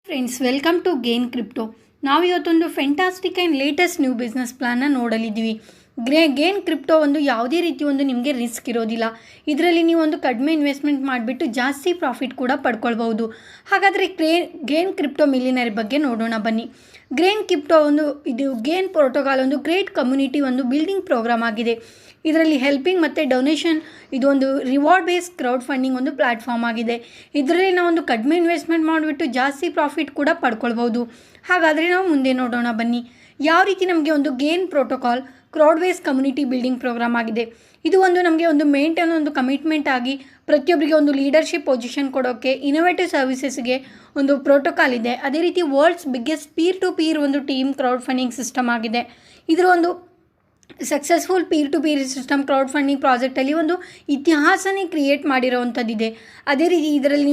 Friends, welcome to Gain Crypto. ನಾವು ಇವತ್ತೊಂದು fantastic and latest new business ಪ್ಲಾನ್ನ ನೋಡಲಿದ್ದೀವಿ. ಗೇನ್ ಕ್ರಿಪ್ಟೋ ಯಾವುದೇ ರೀತಿ ನಿಮಗೆ ರಿಸ್ಕ್ ಇರೋದಿಲ್ಲ. ಇದರಲ್ಲಿ ನೀವು ಕಡಿಮೆ ಇನ್ವೆಸ್ಟ್ಮೆಂಟ್ ಮಾಡಿಬಿಟ್ಟು ಜಾಸ್ತಿ ಪ್ರಾಫಿಟ್ ಕೂಡ ಪಡ್ಕೊಳ್ಬಹುದು. ಹಾಗಾದರೆ ಗೇನ್ ಕ್ರಿಪ್ಟೋ ಮಿಲಿಯನರ್ ಬಗ್ಗೆ ನೋಡೋಣ ಬನ್ನಿ. ಗೇನ್ ಕ್ರಿಪ್ಟೋ ಇದು gain protocol great community building program ಆಗಿದೆ. ಇದರಲ್ಲಿ ಹೆಲ್ಪಿಂಗ್ ಮತ್ತು ಡೊನೇಷನ್ ಇದು reward based crowd funding platform ಆಗಿದೆ. ಇದರಲ್ಲಿ ನಾವು ಕಡಿಮೆ ಇನ್ವೆಸ್ಟ್ಮೆಂಟ್ ಮಾಡಿಬಿಟ್ಟು ಜಾಸ್ತಿ ಪ್ರಾಫಿಟ್ ಕೂಡ ಪಡ್ಕೊಳ್ಬೋದು. ಹಾಗಾದರೆ ನಾವು ಮುಂದೆ ನೋಡೋಣ ಬನ್ನಿ. ಯಾವ ರೀತಿ ನಮಗೆ Gain protocol crowd based community building program ಆಗಿದೆ. ಇದು ನಮಗೆ ಮೇಂಟೈನ್ ಕಮಿಟ್ಮೆಂಟ್ ಆಗಿ ಪ್ರತಿಯೊಬ್ಬರಿಗೆ ಲೀಡರ್ಶಿಪ್ ಪೊಸಿಷನ್ ಕೊಡೋಕ್ಕೆ ಇನೋವೇಟಿವ್ ಸರ್ವಿಸಸ್ಗೆ ಪ್ರೋಟೋಕಾಲ್ ಇದೆ. ಅದೇ ರೀತಿ world's biggest peer to peer team crowd funding system ಆಗಿದೆ. ಇದರ successful peer to peer system crowd funding ಪ್ರಾಜೆಕ್ಟಲ್ಲಿ ಇತಿಹಾಸನೇ ಕ್ರಿಯೇಟ್ ಮಾಡಿರೋವಂಥದ್ದಿದೆ. ಅದೇ ರೀತಿ ಇದರಲ್ಲಿ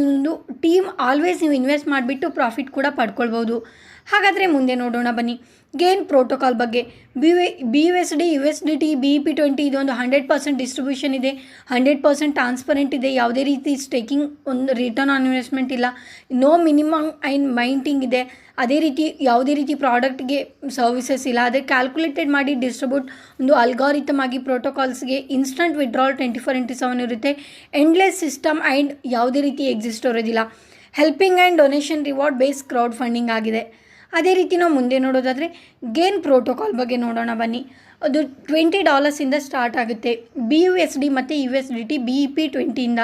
ಟೀಮ್ ಆಲ್ವೇಸ್ ನೀವು ಇನ್ವೆಸ್ಟ್ ಮಾಡಿಬಿಟ್ಟು ಪ್ರಾಫಿಟ್ ಕೂಡ ಪಡ್ಕೊಳ್ಬೋದು. ಹಾಗಾದರೆ ಮುಂದೆ ನೋಡೋಣ ಬನ್ನಿ. ಗೇನ್ ಪ್ರೋಟೋಕಾಲ್ ಬಗ್ಗೆ BUSD, USDT, BEP20 ಇದು 100% ಡಿಸ್ಟ್ರಿಬ್ಯೂಷನ್ ಇದೆ, 100% ಟ್ರಾನ್ಸ್ಪರೆಂಟ್ ಇದೆ. ಯಾವುದೇ ರೀತಿ ಸ್ಟೇಕಿಂಗ್ ರಿಟರ್ನ್ ಆನ್ ಇನ್ವೆಸ್ಟ್ಮೆಂಟ್ ಇಲ್ಲ, ನೋ ಮಿನಿಮಮ್ ಆ್ಯಂಡ್ ಮೈಂಟಿಂಗ್ ಇದೆ. ಅದೇ ರೀತಿ ಯಾವುದೇ ರೀತಿ ಪ್ರಾಡಕ್ಟ್ಗೆ ಸರ್ವಿಸಸ್ ಇಲ್ಲ. ಅದೇ ಕ್ಯಾಲ್ಕುಲೇಟೆಡ್ ಮಾಡಿ ಡಿಸ್ಟ್ರಿಬ್ಯೂಟ್ ಅಲ್ಗಾರಿಥಮ್ ಆಗಿ ಪ್ರೋಟೋಕಾಲ್ಸ್ಗೆ ಇನ್ಸ್ಟಂಟ್ ವಿಡ್ರಾಲ್ 24/7 ಇರುತ್ತೆ. ಎಂಡ್ಲೆಸ್ ಸಿಸ್ಟಮ್ ಆ್ಯಂಡ್ ಯಾವುದೇ ರೀತಿ ಎಕ್ಸಿಸ್ಟ್ ಇರೋದಿಲ್ಲ. Helping and donation reward based crowd funding ಆಗಿದೆ. ಅದೇ ರೀತಿ ನಾವು ಮುಂದೆ ನೋಡೋದಾದರೆ ಗೇನ್ ಪ್ರೋಟೋಕಾಲ್ ಬಗ್ಗೆ ನೋಡೋಣ ಬನ್ನಿ. ಅದು $20 ಸ್ಟಾರ್ಟ್ ಆಗುತ್ತೆ. BUSD ಮತ್ತು USDT BEP20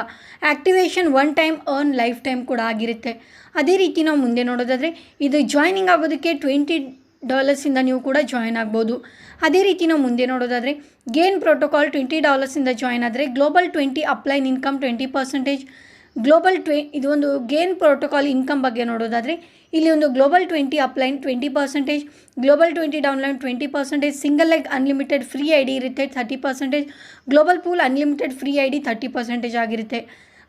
activation 1 time earn life time ಕೂಡ ಆಗಿರುತ್ತೆ. ಅದೇ ರೀತಿ ನಾವು ಮುಂದೆ ನೋಡೋದಾದರೆ ಇದು ಜಾಯ್ನಿಂಗ್ ಆಗೋದಕ್ಕೆ $20 ನೀವು ಕೂಡ ಜಾಯ್ನ್ ಆಗ್ಬೋದು. ಅದೇ ರೀತಿ ನಾವು ಮುಂದೆ ನೋಡೋದಾದರೆ ಗೇನ್ ಪ್ರೋಟೋಕಾಲ್ $20 ಜಾಯ್ನ್ ಆದರೆ ಗ್ಲೋಬಲ್ 20 ಅಪ್ಲೈನ್ ಇನ್ಕಮ್ 20%, ಗ್ಲೋಬಲ್ ಇದು ಗೇನ್ ಪ್ರೋಟೋಕಾಲ್ ಇನ್ಕಮ್ ಬಗ್ಗೆ ನೋಡೋದಾದರೆ ಇಲ್ಲಿ global 20 upline 20%, global 20 downline 20%, single leg unlimited free ID ಇರುತ್ತೆ 30%, global pool unlimited free ID 30% ಆಗಿರುತ್ತೆ.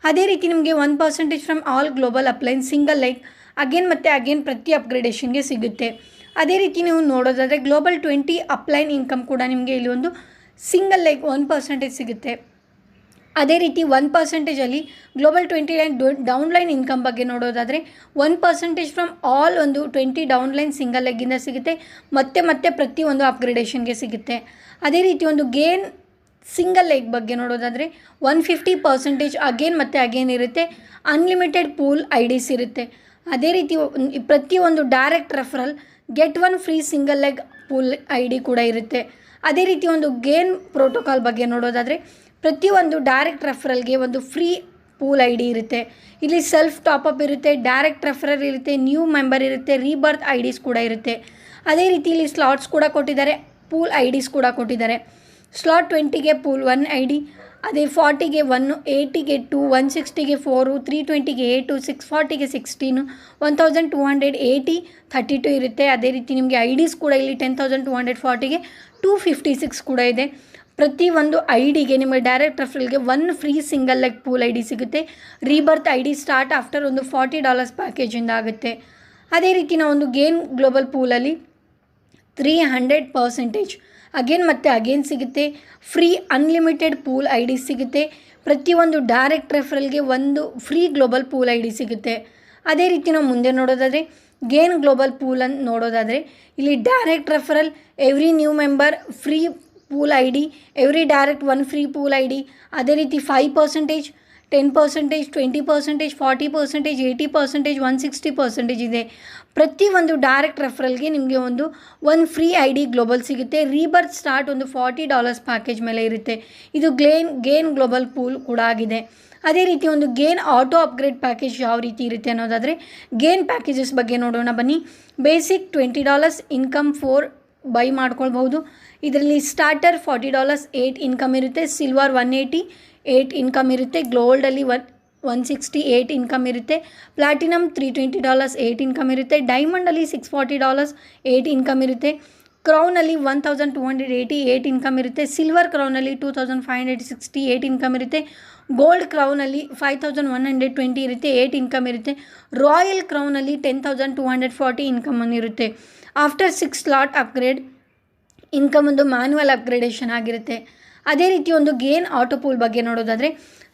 ಅದೇ ರೀತಿ ನಿಮಗೆ 1% from all global upline single leg again ಪ್ರತಿ ಅಪ್ಗ್ರೇಡೇಷನ್ಗೆ ಸಿಗುತ್ತೆ. ಅದೇ ರೀತಿ ನೀವು ನೋಡೋದಾದರೆ ಗ್ಲೋಬಲ್ 20 ಅಪ್ಲೈನ್ ಇನ್ಕಮ್ ಕೂಡ ನಿಮಗೆ ಇಲ್ಲಿ ಸಿಂಗಲ್ ಲೆಗ್ 1% ಸಿಗುತ್ತೆ. ಅದೇ ರೀತಿ 1% ಗ್ಲೋಬಲ್ 20 ಡೌನ್ಲೈನ್ ಇನ್ಕಮ್ ಬಗ್ಗೆ ನೋಡೋದಾದರೆ 1% ಫ್ರಮ್ ಆಲ್ 20 ಡೌನ್ಲೈನ್ ಸಿಂಗಲ್ ಲೆಗ್ಗಿಂದ ಸಿಗುತ್ತೆ, ಮತ್ತೆ ಪ್ರತಿಯೊಂದು ಅಪ್ಗ್ರೇಡೇಷನ್ಗೆ ಸಿಗುತ್ತೆ. ಅದೇ ರೀತಿ ಗೇನ್ ಸಿಂಗಲ್ ಲೆಗ್ ಬಗ್ಗೆ ನೋಡೋದಾದರೆ 150% ಅಗೇನ್ ಇರುತ್ತೆ. ಅನ್ಲಿಮಿಟೆಡ್ ಪೂಲ್ IDs ಇರುತ್ತೆ. ಅದೇ ರೀತಿ ಪ್ರತಿಯೊಂದು direct referral get 1 free single leg pool ID ಕೂಡ ಇರುತ್ತೆ. ಅದೇ ರೀತಿ ಗೇನ್ ಪ್ರೋಟೋಕಾಲ್ ಬಗ್ಗೆ ನೋಡೋದಾದರೆ ಪ್ರತಿಯೊಂದು ಡೈರೆಕ್ಟ್ ರೆಫರಲ್ಗೆ ಫ್ರೀ ಪೂಲ್ ID ಇರುತ್ತೆ. ಇಲ್ಲಿ ಸೆಲ್ಫ್ ಟಾಪಪ್ ಇರುತ್ತೆ, ಡೈರೆಕ್ಟ್ ರೆಫರಲ್ ಇರುತ್ತೆ, ನ್ಯೂ ಮೆಂಬರ್ ಇರುತ್ತೆ, ರೀಬರ್ತ್ IDs ಕೂಡ ಇರುತ್ತೆ. ಅದೇ ರೀತಿ ಇಲ್ಲಿ ಸ್ಲಾಟ್ಸ್ ಕೂಡ ಕೊಟ್ಟಿದ್ದಾರೆ, ಪೂಲ್ IDs ಕೂಡ ಕೊಟ್ಟಿದ್ದಾರೆ. ಸ್ಲಾಟ್ 20ಗೆ ಪೂಲ್ 1 ID, ಅದೇ 40ಗೆ 1, 80ಗೆ 2, 160ಗೆ 4, 320ಗೆ 8, 640ಗೆ 16, 1280 32 ಇರುತ್ತೆ. ಅದೇ ರೀತಿ ನಿಮಗೆ IDs ಕೂಡ ಇಲ್ಲಿ 10,240ಗೆ 256 ಕೂಡ ಇದೆ. ಪ್ರತಿಯೊಂದು IDಗೆ ನಿಮ್ಮ ಡೈರೆಕ್ಟ್ ರೆಫರಲ್ಗೆ 1 free single leg pool ID ಸಿಗುತ್ತೆ. ರೀಬರ್ತ್ ID ಸ್ಟಾರ್ಟ್ ಆಫ್ಟರ್ $40 ಪ್ಯಾಕೇಜಿಂದ ಆಗುತ್ತೆ. ಅದೇ ರೀತಿ ನಾವು ಗೇನ್ ಗ್ಲೋಬಲ್ ಪೂಲಲ್ಲಿ 300% ಅಗೇನ್ ಸಿಗುತ್ತೆ. ಫ್ರೀ ಅನ್ಲಿಮಿಟೆಡ್ ಪೂಲ್ ID ಸಿಗುತ್ತೆ. ಪ್ರತಿಯೊಂದು ಡೈರೆಕ್ಟ್ ರೆಫರಲ್ಗೆ 1 ಫ್ರೀ ಗ್ಲೋಬಲ್ ಪೂಲ್ ID ಸಿಗುತ್ತೆ. ಅದೇ ರೀತಿ ನಾವು ಮುಂದೆ ನೋಡೋದಾದರೆ ಗೇನ್ ಗ್ಲೋಬಲ್ ಪೂಲನ್ನು ನೋಡೋದಾದರೆ ಇಲ್ಲಿ direct referral every new member free pool ID, every direct 1 free pool ID. ಅದೇ ರೀತಿ 5%, 10%, 20%, 40%, 80%, 160% ಇದೆ. ಪ್ರತಿಯೊಂದು ಡೈರೆಕ್ಟ್ ರೆಫರಲ್ಗೆ ನಿಮಗೆ 1 ಫ್ರೀ ID ಗ್ಲೋಬಲ್ ಸಿಗುತ್ತೆ. ರೀಬರ್ತ್ ಸ್ಟಾರ್ಟ್ $40 ಪ್ಯಾಕೇಜ್ ಮೇಲೆ ಇರುತ್ತೆ. ಇದು ಗೇನ್ ಗ್ಲೋಬಲ್ ಪೂಲ್ ಕೂಡ ಆಗಿದೆ. ಅದೇ ರೀತಿ ಗೇನ್ ಆಟೋ ಅಪ್ಗ್ರೇಡ್ ಪ್ಯಾಕೇಜ್ ಯಾವ ರೀತಿ ಇರುತ್ತೆ ಅನ್ನೋದಾದರೆ ಗೇನ್ ಪ್ಯಾಕೇಜಸ್ ಬಗ್ಗೆ ನೋಡೋಣ ಬನ್ನಿ. ಬೇಸಿಕ್ $20 ಇನ್ಕಮ್ 4 ಬೈ ಮಾಡ್ಕೊಳ್ಬಹುದು. ಇದರಲ್ಲಿ ಸ್ಟಾರ್ಟರ್ $40 8 ಇನ್ಕಮ್ ಇರುತ್ತೆ, ಸಿಲ್ವರ್ 180 8 ಇನ್ಕಮ್ ಇರುತ್ತೆ, ಗೋಲ್ಡಲ್ಲಿ 160 8 ಇನ್ಕಮ್ ಇರುತ್ತೆ, ಪ್ಲಾಟಿನಮ್ $320 8 ಇನ್ಕಮ್ ಇರುತ್ತೆ, ಡೈಮಂಡಲ್ಲಿ $640 8 ಇನ್ಕಮ್ ಇರುತ್ತೆ, ಕ್ರೌನಲ್ಲಿ 1280 8 ಇನ್ಕಮ್ ಇರುತ್ತೆ, ಸಿಲ್ವರ್ ಕ್ರೌನಲ್ಲಿ 2560 8 ಇನ್ಕಮ್ ಇರುತ್ತೆ, ಗೋಲ್ಡ್ ಕ್ರೌನಲ್ಲಿ 5120 ಇರುತ್ತೆ 8 ಇನ್ಕಮ್ ಇರುತ್ತೆ, ರಾಯಲ್ ಕ್ರೌನಲ್ಲಿ 10,240 ಇನ್ಕಮ್ ಇರುತ್ತೆ. After 6 slot upgrade income manual upgradation ಆಗಿರುತ್ತೆ. ಅದೇ ರೀತಿ ಒಂದು ಗೇನ್ ಆಟೋ ಪೂಲ್ ಬಗ್ಗೆ ನೋಡೋದಾದರೆ,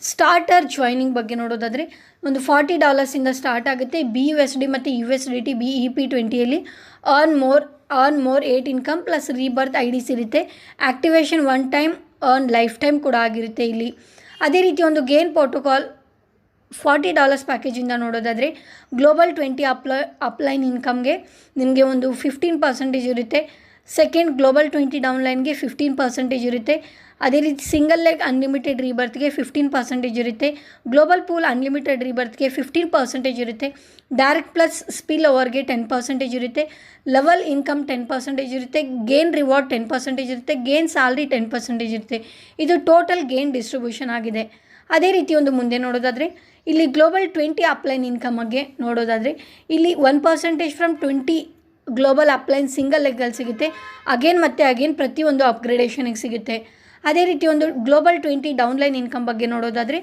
ಸ್ಟಾರ್ಟರ್ ಜಾಯ್ನಿಂಗ್ ಬಗ್ಗೆ ನೋಡೋದಾದರೆ ಒಂದು $40 ಸ್ಟಾರ್ಟ್ ಆಗುತ್ತೆ. BUSD ಮತ್ತು USDT BEP20ಯಲ್ಲಿ earn more 8 income plus rebirth IDs ಇರುತ್ತೆ. Activation 1 time earn life time ಕೂಡ ಆಗಿರುತ್ತೆ ಇಲ್ಲಿ. ಅದೇ ರೀತಿ ಒಂದು ಗೇನ್ ಪ್ರೋಟೋಕಾಲ್ $40 ಪ್ಯಾಕೇಜಿಂದ ನೋಡೋದಾದರೆ ಗ್ಲೋಬಲ್ 20 ಅಪ್ಲೈನ್ ಇನ್ಕಮ್ಗೆ ನಿಮಗೆ ಒಂದು 15% ಇರುತ್ತೆ. ಸೆಕೆಂಡ್ ಗ್ಲೋಬಲ್ 20 ಡೌನ್ಲೈನ್ಗೆ 15% ಇರುತ್ತೆ. ಅದೇ ರೀತಿ ಸಿಂಗಲ್ ಲೆಗ್ ಅನ್ಲಿಮಿಟೆಡ್ ರೀಬರ್ತ್ಗೆ 15% ಇರುತ್ತೆ. ಗ್ಲೋಬಲ್ ಪೂಲ್ ಅನ್ಲಿಮಿಟೆಡ್ ರೀಬರ್ತ್ಗೆ 15% ಇರುತ್ತೆ. ಡೈರೆಕ್ಟ್ ಪ್ಲಸ್ ಸ್ಪಿಲ್ ಓವರ್ಗೆ 10% ಇರುತ್ತೆ. ಲೆವಲ್ ಇನ್ಕಮ್ 10% ಇರುತ್ತೆ. ಗೇನ್ ರಿವಾರ್ಡ್ 10% ಇರುತ್ತೆ. ಗೇನ್ ಸ್ಯಾಲ್ರಿ 10% ಇರುತ್ತೆ. ಇದು ಟೋಟಲ್ ಗೇನ್ ಡಿಸ್ಟ್ರಿಬ್ಯೂಷನ್ ಆಗಿದೆ. ಅದೇ ರೀತಿ ಒಂದು ಮುಂದೆ ನೋಡೋದಾದರೆ ಇಲ್ಲಿ ಗ್ಲೋಬಲ್ 20 ಅಪ್ಲೈನ್ ಇನ್ಕಮ್ ಬಗ್ಗೆ ನೋಡೋದಾದರೆ ಇಲ್ಲಿ 1% ಫ್ರಮ್ 20 ಗ್ಲೋಬಲ್ ಅಪ್ಲೈನ್ ಸಿಂಗಲ್ ಲೆಗ್ಗಲ್ಲಿ ಸಿಗುತ್ತೆ. ಅಗೇನ್ ಪ್ರತಿಯೊಂದು ಅಪ್ಗ್ರೇಡೇಷನಿಗೆ ಸಿಗುತ್ತೆ. ಅದೇ ರೀತಿ ಒಂದು ಗ್ಲೋಬಲ್ 20 ಡೌನ್ಲೈನ್ ಇನ್ಕಮ್ ಬಗ್ಗೆ ನೋಡೋದಾದರೆ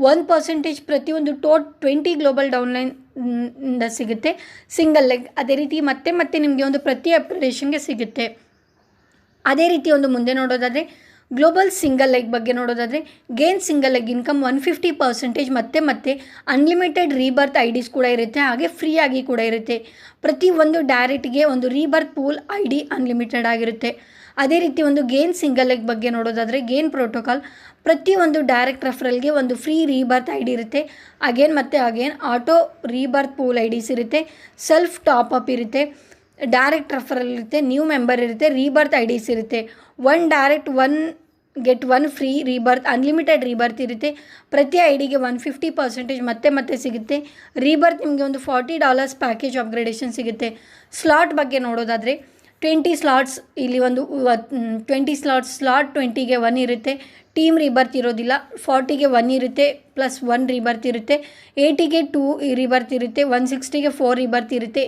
1% ಪ್ರತಿಯೊಂದು 20 ಗ್ಲೋಬಲ್ ಡೌನ್ಲೈನಿಂದ ಸಿಗುತ್ತೆ ಸಿಂಗಲ್ ಲೆಗ್. ಅದೇ ರೀತಿ ಮತ್ತೆ ನಿಮಗೆ ಒಂದು ಪ್ರತಿ ಅಪ್ಗ್ರೇಡೇಷನ್ಗೆ ಸಿಗುತ್ತೆ. ಅದೇ ರೀತಿ ಒಂದು ಮುಂದೆ ನೋಡೋದಾದರೆ ಗ್ಲೋಬಲ್ ಸಿಂಗಲ್ ಲೆಗ್ ಬಗ್ಗೆ ನೋಡೋದಾದರೆ ಗೇನ್ ಸಿಂಗಲ್ ಲೆಗ್ ಇನ್ಕಮ್ 150% ಮತ್ತೆ ಅನ್ಲಿಮಿಟೆಡ್ ರೀಬರ್ತ್ IDs ಕೂಡ ಇರುತ್ತೆ. ಹಾಗೆ ಫ್ರೀ ಆಗಿ ಕೂಡ ಇರುತ್ತೆ. ಪ್ರತಿ ಒಂದು ಡೈರೆಕ್ಟ್ಗೆ ಒಂದು ರೀಬರ್ತ್ ಪೂಲ್ ID ಅನ್ಲಿಮಿಟೆಡ್ ಆಗಿರುತ್ತೆ. ಅದೇ ರೀತಿ ಒಂದು ಗೇನ್ ಸಿಂಗಲ್ ಲೆಗ್ ಬಗ್ಗೆ ನೋಡೋದಾದರೆ ಗೇನ್ ಪ್ರೋಟೋಕಾಲ್ ಪ್ರತಿಯೊಂದು ಡೈರೆಕ್ಟ್ ರೆಫರಲ್ಗೆ ಒಂದು ಫ್ರೀ ರೀಬರ್ತ್ ID ಇರುತ್ತೆ. Again auto rebirth pool IDs ಇರುತ್ತೆ. ಸೆಲ್ಫ್ ಟಾಪಪ್ ಇರುತ್ತೆ. ಡೈರೆಕ್ಟ್ ರೆಫರಲ್ ಇರುತ್ತೆ. ನ್ಯೂ ಮೆಂಬರ್ ಇರುತ್ತೆ. ರೀಬರ್ತ್ IDs ಇರುತ್ತೆ. One direct get 1 free rebirth unlimited rebirth ಇರುತ್ತೆ. ಪ್ರತಿ IDಗೆ 150% ಮತ್ತೆ ಸಿಗುತ್ತೆ. ರೀಬರ್ತ್ ನಿಮಗೆ ಒಂದು $40 ಪ್ಯಾಕೇಜ್ ಅಪ್ಗ್ರೇಡೇಷನ್ ಸಿಗುತ್ತೆ. ಸ್ಲಾಟ್ ಬಗ್ಗೆ ನೋಡೋದಾದರೆ 20 ಸ್ಲಾಟ್ಸ್ ಇಲ್ಲಿ ಒಂದು 20 ಸ್ಲಾಟ್ 20ಗೆ 1 ಇರುತ್ತೆ. ಟೀಮ್ ರೀಬರ್ತ್ ಇರೋದಿಲ್ಲ. 40ಗೆ 1 ಇರುತ್ತೆ ಪ್ಲಸ್ 1 ರೀಬರ್ತ್ ಇರುತ್ತೆ. 80ಗೆ 2 ರೀಬರ್ತ್ ಇರುತ್ತೆ. 160ಗೆ 4 ರೀಬರ್ತ್ ಇರುತ್ತೆ.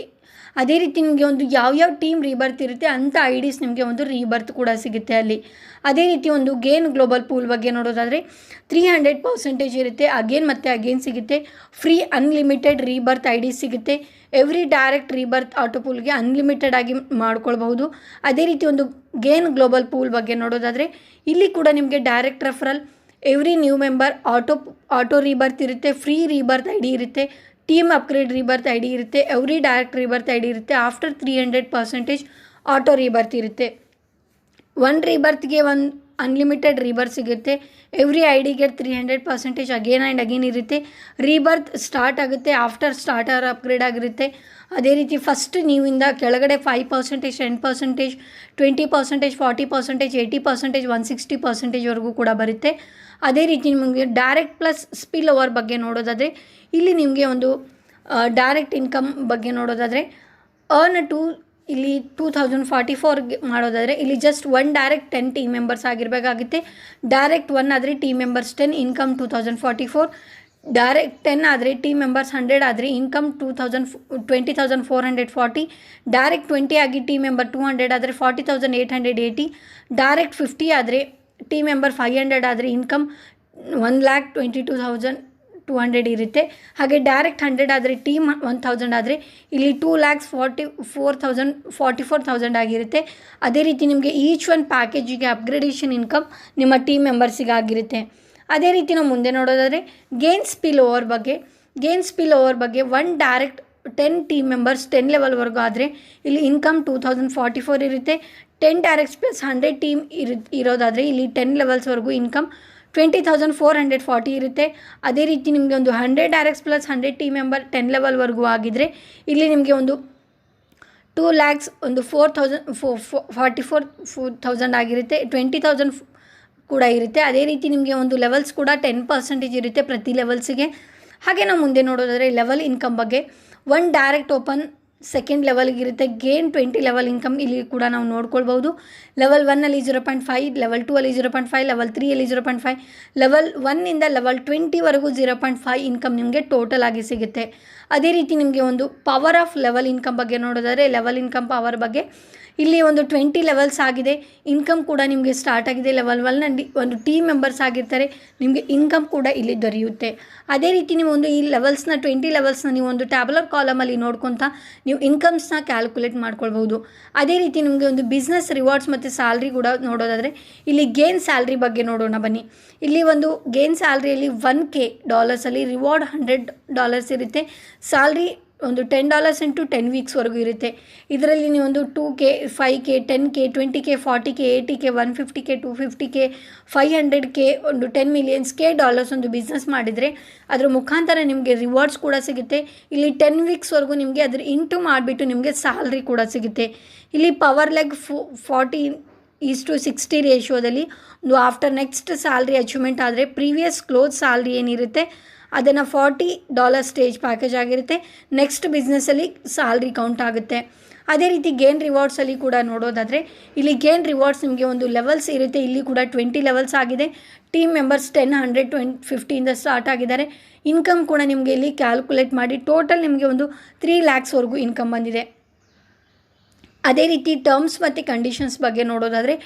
ಅದೇ ರೀತಿ ನಿಮಗೆ ಒಂದು ಯಾವ್ಯಾವ ಟೀಮ್ ರೀಬರ್ತ್ ಇರುತ್ತೆ ಅಂಥ IDs ನಿಮಗೆ ಒಂದು ರೀಬರ್ತ್ ಕೂಡ ಸಿಗುತ್ತೆ ಅಲ್ಲಿ. ಅದೇ ರೀತಿ ಒಂದು ಗೇನ್ ಗ್ಲೋಬಲ್ ಪೂಲ್ ಬಗ್ಗೆ ನೋಡೋದಾದರೆ 300% ಇರುತ್ತೆ. ಅಗೇನ್ ಸಿಗುತ್ತೆ. ಫ್ರೀ ಅನ್ಲಿಮಿಟೆಡ್ ರೀಬರ್ತ್ IDs ಸಿಗುತ್ತೆ. ಎವ್ರಿ ಡೈರೆಕ್ಟ್ ರೀಬರ್ತ್ ಆಟೋ ಪೂಲ್ಗೆ ಅನ್ಲಿಮಿಟೆಡ್ ಆಗಿ ಮಾಡ್ಕೊಳ್ಬಹುದು. ಅದೇ ರೀತಿ ಒಂದು ಗೇನ್ ಗ್ಲೋಬಲ್ ಪೂಲ್ ಬಗ್ಗೆ ನೋಡೋದಾದರೆ ಇಲ್ಲಿ ಕೂಡ ನಿಮಗೆ direct referral, every new member, auto rebirth ಇರುತ್ತೆ. ಫ್ರೀ ರೀಬರ್ತ್ ID ಇರುತ್ತೆ. ಟೀಮ್ ಅಪ್ಗ್ರೇಡ್ ರೀಬರ್ತ್ ID ಇರುತ್ತೆ. ಎವ್ರಿ ಡೈರೆಕ್ಟ್ ರೀಬರ್ತ್ ID ಇರುತ್ತೆ. ಆಫ್ಟರ್ 300% ಆಟೋ ರೀಬರ್ತ್ ಇರುತ್ತೆ. 1 ರೀಬರ್ತ್ಗೆ 1 ಅನ್ಲಿಮಿಟೆಡ್ ರೀಬರ್ತ್ ಸಿಗುತ್ತೆ. ಎವ್ರಿ IDಗೆ 300% ಅಗೇನ್ ಇರುತ್ತೆ. ರೀಬರ್ತ್ ಸ್ಟಾರ್ಟ್ ಆಗುತ್ತೆ ಆಫ್ಟರ್ ಸ್ಟಾರ್ಟರ್ ಅಪ್ಗ್ರೇಡ್ ಆಗಿರುತ್ತೆ. ಅದೇ ರೀತಿ ಫಸ್ಟ್ ನೀವಿಂದ ಕೆಳಗಡೆ 5%, 10%, 20%, 40%, 80%, 160%ವರೆಗೂ ಕೂಡ ಬರುತ್ತೆ. ಅದೇ ರೀತಿ ನಿಮಗೆ ಡೈರೆಕ್ಟ್ ಪ್ಲಸ್ ಸ್ಪಿಲ್ ಓವರ್ ಬಗ್ಗೆ ನೋಡೋದಾದರೆ ಇಲ್ಲಿ ನಿಮಗೆ ಒಂದು ಡೈರೆಕ್ಟ್ ಇನ್ಕಮ್ ಬಗ್ಗೆ ನೋಡೋದಾದರೆ ಇಲ್ಲಿ 2044 ಮಾಡೋದಾದರೆ ಇಲ್ಲಿ ಜಸ್ಟ್ 1 ಡೈರೆಕ್ಟ್ 10 ಟೀಮ್ ಮೆಂಬರ್ಸ್ ಆಗಿರಬೇಕಾಗುತ್ತೆ. ಡೈರೆಕ್ಟ್ 1 ಆದರೆ ಟೀಮ್ ಮೆಂಬರ್ಸ್ 10, ಇನ್ಕಮ್ 2044. ಡೈರೆಕ್ಟ್ 10 ಆದರೆ ಟೀಮ್ ಮೆಂಬರ್ಸ್ 100 ಆದರೆ ಇನ್ಕಮ್ 20,440. ಡೈರೆಕ್ಟ್ 20 ಆಗಿ ಟೀಮ್ ಮೆಂಬರ್ 200 ಆದರೆ 40,880. ಡೈರೆಕ್ಟ್ 50 ಆದರೆ ಟೀಮ್ ಮೆಂಬರ್ 500 ಆದರೆ ಇನ್ಕಮ್ 1,22,200 ಇರುತ್ತೆ. ಹಾಗೆ ಡೈರೆಕ್ಟ್ 100 ಆದರೆ ಟೀಮ್ 1000 ಆದರೆ ಇಲ್ಲಿ 2,44,000 ಆಗಿರುತ್ತೆ. ಅದೇ ರೀತಿ ನಿಮಗೆ ಈಚ್ ಒನ್ ಪ್ಯಾಕೇಜಿಗೆ ಅಪ್ಗ್ರೇಡೇಷನ್ ಇನ್ಕಮ್ ನಿಮ್ಮ ಟೀಮ್ ಮೆಂಬರ್ಸಿಗೆ ಆಗಿರುತ್ತೆ. ಅದೇ ರೀತಿ ನಾವು ಮುಂದೆ ನೋಡೋದಾದರೆ ಗೇನ್ ಸ್ಪಿಲ್ ಓವರ್ ಬಗ್ಗೆ 1 ಡೈರೆಕ್ಟ್ 10 ಟೀಮ್ ಮೆಂಬರ್ಸ್ 10 ಲೆವೆಲ್ವರೆಗೂ ಆದರೆ ಇಲ್ಲಿ ಇನ್ಕಮ್ 2,044 ಇರುತ್ತೆ. 10 ಡೈರೆಕ್ಟ್ಸ್ ಪ್ಲಸ್ 100 ಟೀಮ್ ಇರೋದಾದರೆ ಇಲ್ಲಿ 10 ಲೆವೆಲ್ಸ್ವರೆಗೂ ಇನ್ಕಮ್ 20,440 ಇರುತ್ತೆ. ಅದೇ ರೀತಿ ನಿಮಗೆ ಒಂದು 100 ಡೈರೆಕ್ಟ್ಸ್ ಪ್ಲಸ್ 100 ಟೀಮ್ ಮೆಂಬರ್ 10 ಲೆವೆಲ್ವರೆಗೂ ಆಗಿದ್ದರೆ ಇಲ್ಲಿ ನಿಮಗೆ ಒಂದು 2 ಲ್ಯಾಕ್ಸ್ ಒಂದು 44,000 ಆಗಿರುತ್ತೆ. 20,000 ಕೂಡ ಇರುತ್ತೆ. ಅದೇ ರೀತಿ ನಿಮಗೆ ಒಂದು ಲೆವೆಲ್ಸ್ ಕೂಡ 10% ಇರುತ್ತೆ ಪ್ರತಿ ಲೆವೆಲ್ಸಿಗೆ. ಹಾಗೆ ನಾವು ಮುಂದೆ ನೋಡೋದಾದರೆ ಲೆವೆಲ್ ಇನ್ಕಮ್ ಬಗ್ಗೆ 1 ಡೈರೆಕ್ಟ್ ಓಪನ್ ಸೆಕೆಂಡ್ ಲೆವೆಲ್ಗಿರುತ್ತೆ. ಗೇನ್ 20 ಲೆವೆಲ್ ಇನ್ಕಮ್ ಇಲ್ಲಿ ಕೂಡ ನಾವು ನೋಡ್ಕೊಳ್ಬೋದು. ಲೆವೆಲ್ 1ಅಲ್ಲಿ 0.5, ಲೆವೆಲ್ 2ಅಲ್ಲಿ 0.5, ಲೆವೆಲ್ 3ಅಲ್ಲಿ 0.5, ಲೆವೆಲ್ 1ಇಂದ ಲೆವೆಲ್ 20ವರೆಗೂ 0.5 ಇನ್ಕಮ್ ನಿಮಗೆ ಟೋಟಲ್ ಆಗಿ ಸಿಗುತ್ತೆ. ಅದೇ ರೀತಿ ನಿಮಗೆ ಒಂದು ಪವರ್ ಆಫ್ ಲೆವೆಲ್ ಇನ್ಕಮ್ ಬಗ್ಗೆ ನೋಡೋದಾದರೆ ಲೆವೆಲ್ ಇನ್ಕಮ್ ಪವರ್ ಬಗ್ಗೆ ಇಲ್ಲಿ ಒಂದು 20 ಲೆವೆಲ್ಸ್ ಆಗಿದೆ. ಇನ್ಕಮ್ ಕೂಡ ನಿಮಗೆ ಸ್ಟಾರ್ಟ್ ಆಗಿದೆ. ಲೆವೆಲ್ 1ನಲ್ಲಿ ಒಂದು ಟೀಮ್ ಮೆಂಬರ್ಸ್ ಆಗಿರ್ತಾರೆ, ನಿಮಗೆ ಇನ್ಕಮ್ ಕೂಡ ಇಲ್ಲಿ ದೊರೆಯುತ್ತೆ. ಅದೇ ರೀತಿ ನೀವು ಒಂದು ಈ ಲೆವೆಲ್ಸ್ನ 20 ಲೆವೆಲ್ಸ್ನ ನೀವು ಒಂದು ಟ್ಯಾಬ್ಯುಲರ್ ಕಾಲಮಲ್ಲಿ ನೋಡ್ಕೊತಾ ನೀವು ಇನ್ಕಮ್ಸ್ನ ಕ್ಯಾಲ್ಕುಲೇಟ್ ಮಾಡ್ಕೊಳ್ಬೋದು. ಅದೇ ರೀತಿ ನಿಮಗೆ ಒಂದು ಬಿಸ್ನೆಸ್ ರಿವಾರ್ಡ್ಸ್ ಮತ್ತು ಸ್ಯಾಲ್ರಿ ಕೂಡ ನೋಡೋದಾದರೆ ಇಲ್ಲಿ ಗೇನ್ ಸ್ಯಾಲ್ರಿ ಬಗ್ಗೆ ನೋಡೋಣ ಬನ್ನಿ. ಇಲ್ಲಿ ಒಂದು ಗೇನ್ ಸ್ಯಾಲ್ರಿಯಲ್ಲಿ $1,000 ರಿವಾರ್ಡ್ $100 ಇರುತ್ತೆ. ಸ್ಯಾಲ್ರಿ ಒಂದು $10 ಇಂಟು 10 ವೀಕ್ಸ್ವರೆಗೂ ಇರುತ್ತೆ. ಇದರಲ್ಲಿ ನೀವು ಒಂದು 2K 5K 10K 20K 40K 80K 150K 250K 500K ಒಂದು 10 ಮಿಲಿಯನ್ಸ್ $K ಒಂದು ಬಿಸ್ನೆಸ್ ಮಾಡಿದರೆ ಅದರ ಮುಖಾಂತರ ನಿಮಗೆ ರಿವಾರ್ಡ್ಸ್ ಕೂಡ ಸಿಗುತ್ತೆ. ಇಲ್ಲಿ 10 ವೀಕ್ಸ್ವರೆಗೂ ನಿಮಗೆ ಅದರ ಇಂಟು ಮಾಡಿಬಿಟ್ಟು ನಿಮಗೆ ಸ್ಯಾಲ್ರಿ ಕೂಡ ಸಿಗುತ್ತೆ. ಇಲ್ಲಿ ಪವರ್ ಲೆಗ್ 40:60 ರೇಷಿಯೋದಲ್ಲಿ ಒಂದು ಆಫ್ಟರ್ ನೆಕ್ಸ್ಟ್ ಸ್ಯಾಲ್ರಿ ಅಚೀವ್ಮೆಂಟ್ ಆದರೆ ಪ್ರೀವಿಯಸ್ ಕ್ಲೋಸ್ ಸ್ಯಾಲ್ರಿ ಏನಿರುತ್ತೆ ಅದನ್ನು $40 ಸ್ಟೇಜ್ ಪ್ಯಾಕೇಜ್ ಆಗಿರುತ್ತೆ. ನೆಕ್ಸ್ಟ್ ಬಿಸ್ನೆಸ್ಸಲ್ಲಿ ಸ್ಯಾಲ್ರಿ ಕೌಂಟ್ ಆಗುತ್ತೆ. ಅದೇ ರೀತಿ ಗೇನ್ ರಿವಾರ್ಡ್ಸಲ್ಲಿ ಕೂಡ ನೋಡೋದಾದರೆ ಇಲ್ಲಿ ಗೇನ್ ರಿವಾರ್ಡ್ಸ್ ನಿಮಗೆ ಒಂದು ಲೆವೆಲ್ಸ್ ಇರುತ್ತೆ. ಇಲ್ಲಿ ಕೂಡ 20 ಲೆವೆಲ್ಸ್ ಆಗಿದೆ. ಟೀಮ್ ಮೆಂಬರ್ಸ್ 10 100 20 50 ಸ್ಟಾರ್ಟ್ ಆಗಿದ್ದಾರೆ. ಇನ್ಕಮ್ ಕೂಡ ನಿಮಗೆ ಇಲ್ಲಿ ಕ್ಯಾಲ್ಕುಲೇಟ್ ಮಾಡಿ ಟೋಟಲ್ ನಿಮಗೆ ಒಂದು 3 lakhsವರೆಗೂ ಇನ್ಕಮ್ ಬಂದಿದೆ. ಅದೇ ರೀತಿ ಟರ್ಮ್ಸ್ ಮತ್ತು ಕಂಡೀಷನ್ಸ್ ಬಗ್ಗೆ ನೋಡೋದಾದರೆ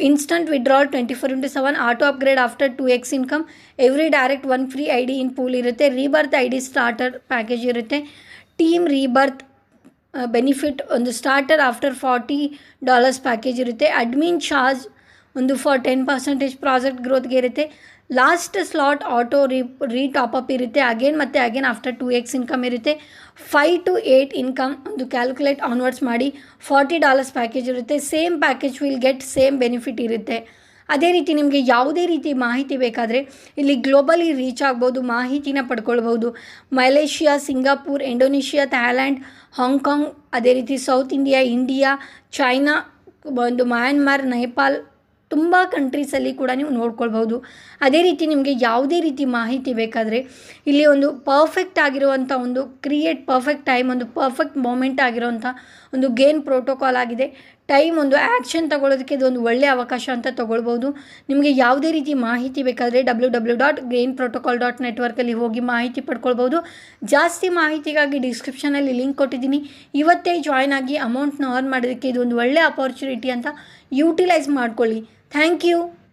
instant withdrawal 24/7 auto upgrade after 2x income every direct 1 free ID ಇನ್ ಪೂಲ್ ಇರುತ್ತೆ. ರೀಬರ್ತ್ ID ಸ್ಟಾರ್ಟರ್ ಪ್ಯಾಕೇಜ್ ಇರುತ್ತೆ. ಟೀಮ್ ರೀಬರ್ತ್ ಬೆನಿಫಿಟ್ ಒಂದು ಸ್ಟಾರ್ಟರ್ ಆಫ್ಟರ್ $40 ಪ್ಯಾಕೇಜ್ ಇರುತ್ತೆ. ಅಡ್ಮಿನ್ ಚಾರ್ಜ್ ಒಂದು ಫಾರ್ 10% ಪ್ರಾಜೆಕ್ಟ್ ಗ್ರೋತ್ಗೆ ಇರುತ್ತೆ. ಲಾಸ್ಟ್ ಸ್ಲಾಟ್ ಆಟೋ ಟಾಪಪ್ ಇರುತ್ತೆ. Again after 2x income ಇರುತ್ತೆ. 5 to 8 income ಒಂದು calculate onwards ಮಾಡಿ $40 ಪ್ಯಾಕೇಜ್ ಇರುತ್ತೆ. Same package will get same benefit ಇರುತ್ತೆ. ಅದೇ ರೀತಿ ನಿಮಗೆ ಯಾವುದೇ ರೀತಿ ಮಾಹಿತಿ ಬೇಕಾದರೆ ಇಲ್ಲಿ ಗ್ಲೋಬಲಿ ರೀಚ್ ಆಗ್ಬೋದು, ಮಾಹಿತಿನ ಪಡ್ಕೊಳ್ಬೋದು. Malaysia, Singapore, Indonesia, Thailand, Hong Kong, ಅದೇ ರೀತಿ ಸೌತ್ ಇಂಡಿಯಾ, ಚೈನಾ, ಒಂದು ಮ್ಯಾನ್ಮಾರ್, ನೇಪಾಲ್ ತುಂಬ ಕಂಟ್ರೀಸಲ್ಲಿ ಕೂಡ ನೀವು ನೋಡ್ಕೊಳ್ಬೋದು. ಅದೇ ರೀತಿ ನಿಮಗೆ ಯಾವುದೇ ರೀತಿ ಮಾಹಿತಿ ಬೇಕಾದರೆ ಇಲ್ಲಿ ಒಂದು ಪರ್ಫೆಕ್ಟ್ ಆಗಿರುವಂಥ ಒಂದು ಪರ್ಫೆಕ್ಟ್ ಟೈಮ್, ಒಂದು ಪರ್ಫೆಕ್ಟ್ ಮೂಮೆಂಟ್ ಆಗಿರುವಂಥ ಒಂದು ಗೇನ್ ಪ್ರೋಟೋಕಾಲ್ ಆಗಿದೆ. ಟೈಮ್ ಒಂದು ಆ್ಯಕ್ಷನ್ ತಗೊಳ್ಳೋದಕ್ಕೆ ಇದು ಒಂದು ಒಳ್ಳೆಯ ಅವಕಾಶ ಅಂತ ತೊಗೊಳ್ಬೋದು. ನಿಮಗೆ ಯಾವುದೇ ರೀತಿ ಮಾಹಿತಿ ಬೇಕಾದರೆ www.gainprotocol.networkಲ್ಲಿ ಹೋಗಿ ಮಾಹಿತಿ ಪಡ್ಕೊಳ್ಬೋದು. ಜಾಸ್ತಿ ಮಾಹಿತಿಗಾಗಿ ಡಿಸ್ಕ್ರಿಪ್ಷನಲ್ಲಿ ಲಿಂಕ್ ಕೊಟ್ಟಿದ್ದೀನಿ. ಇವತ್ತೇ ಜಾಯ್ನ್ ಆಗಿ ಅಮೌಂಟ್ನ ಅರ್ನ್ ಮಾಡೋದಕ್ಕೆ ಇದು ಒಂದು ಒಳ್ಳೆಯ ಅಪಾರ್ಚುನಿಟಿ ಅಂತ ಯೂಟಿಲೈಸ್ ಮಾಡ್ಕೊಳ್ಳಿ. Thank you.